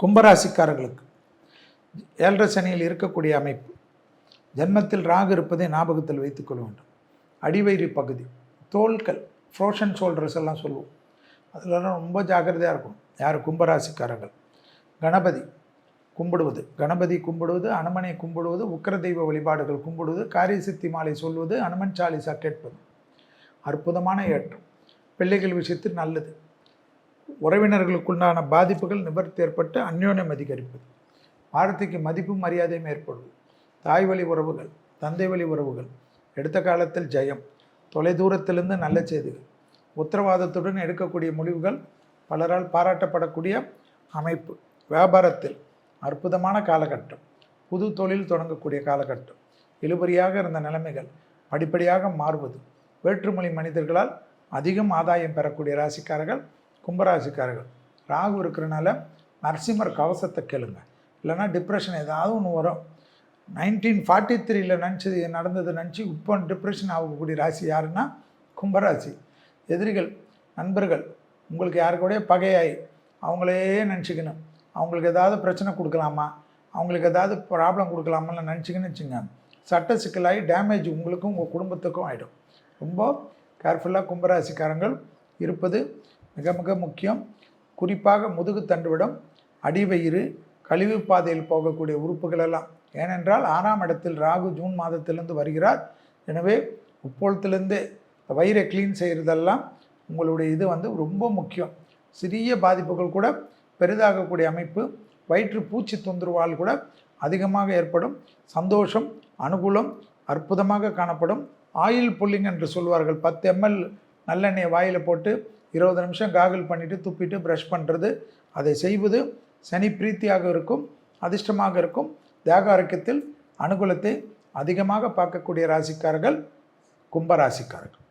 கும்பராசிக்காரர்களுக்கு ஏழரை சனியில் இருக்கக்கூடிய அமைப்பு, ஜன்மத்தில் ராகு இருப்பதை ஞாபகத்தில் வைத்துக்கொள்ள வேண்டும். அடிவயிறு பகுதி, தோள்கள், ஃப்ரோஷன் ஷோல்டர்ஸ் எல்லாம் சொல்லுவோம், அதிலெல்லாம் ரொம்ப ஜாக்கிரதையாக இருக்கும். யார்? கும்பராசிக்காரர்கள். கணபதி கும்பிடுவது, அனுமனை கும்பிடுவது, உக்கிர தெய்வ வழிபாடுகள் கும்பிடுவது, காரிய சித்தி மாலை சொல்வது, அனுமன் சாலிசா கேட்பது, அற்புதமான ஏற்றம். பிள்ளைகள் விஷயத்தில் நல்லது. உறவினர்களுக்குண்டான பாதிப்புகள் நிவர்த்தி ஏற்பட்டு அந்யோன்யம் அதிகரிப்பது, வார்த்தைக்கு மதிப்பு மரியாதையும் ஏற்படுவது, தாய் வழி உறவுகள், தந்தை வழி உறவுகள், எடுத்த காலத்தில் ஜெயம், தொலைதூரத்திலிருந்து நல்ல செய்திகள், உத்தரவாதத்துடன் எடுக்கக்கூடிய முடிவுகள் பலரால் பாராட்டப்படக்கூடிய அமைப்பு. வியாபாரத்தில் அற்புதமான காலகட்டம், புது தொழில் தொடங்கக்கூடிய காலகட்டம், இழுபறியாக இருந்த நிலைமைகள் படிப்படியாக மாறுவது, வேற்றுமொழி மனிதர்களால் அதிகம் ஆதாயம் பெறக்கூடிய ராசிக்காரர்கள் கும்பராசிக்காரர்கள். ராகு இருக்கிறனால நரசிம்மர் கவசத்தை கேளுங்க, இல்லைனா டிப்ரெஷன் ஏதாவது ஒன்று வரும். 1943 நினச்சது நடந்தது நினச்சி இப்போ டிப்ரெஷன் ஆகக்கூடிய ராசி யாருன்னா கும்பராசி. எதிரிகள், நண்பர்கள் உங்களுக்கு யாருக்கூடைய பகையாய் அவங்களே நினச்சிக்கணும், அவங்களுக்கு ஏதாவது பிரச்சனை கொடுக்கலாமா, அவங்களுக்கு ஏதாவது ப்ராப்ளம் கொடுக்கலாமான்னு நினச்சிங்கன்னு வச்சுங்க, சட்ட சிக்கலாகி டேமேஜ் உங்களுக்கும் உங்கள் குடும்பத்துக்கும் ஆகிடும். ரொம்ப கேர்ஃபுல்லாக கும்பராசிக்காரங்கள் இருப்பது மிக மிக முக்கியம். குறிப்பாக முதுகு தண்டுவிடம், அடிவயிறு, கழிவு பாதையில் போகக்கூடிய உறுப்புகள் எல்லாம். ஏனென்றால் 6ஆம் இடத்தில் ராகு ஜூன் மாதத்திலிருந்து வருகிறார். எனவே இப்பொழுதுலேருந்தே வயிறை க்ளீன் செய்கிறதெல்லாம் உங்களுடைய இது ரொம்ப முக்கியம். சிறிய பாதிப்புகள் கூட பெரிதாகக்கூடிய அமைப்பு, வயிற்று பூச்சி தொந்தரவால் கூட அதிகமாக ஏற்படும். சந்தோஷம், அனுகூலம் அற்புதமாக காணப்படும். ஆயில் புல்லிங் என்று சொல்வார்கள். 10 ml நல்லெண்ணெயை வாயில் போட்டு 20 நிமிஷம் காகல் பண்ணிவிட்டு துப்பிட்டு ப்ரஷ் பண்ணுறது, அதை செய்வது சனி பிரீத்தியாக இருக்கும், அதிர்ஷ்டமாக இருக்கும். தேக ஆரோக்கியத்தில் அனுகூலத்தை அதிகமாக பார்க்கக்கூடிய ராசிக்காரர்கள் கும்பராசிக்காரர்கள்.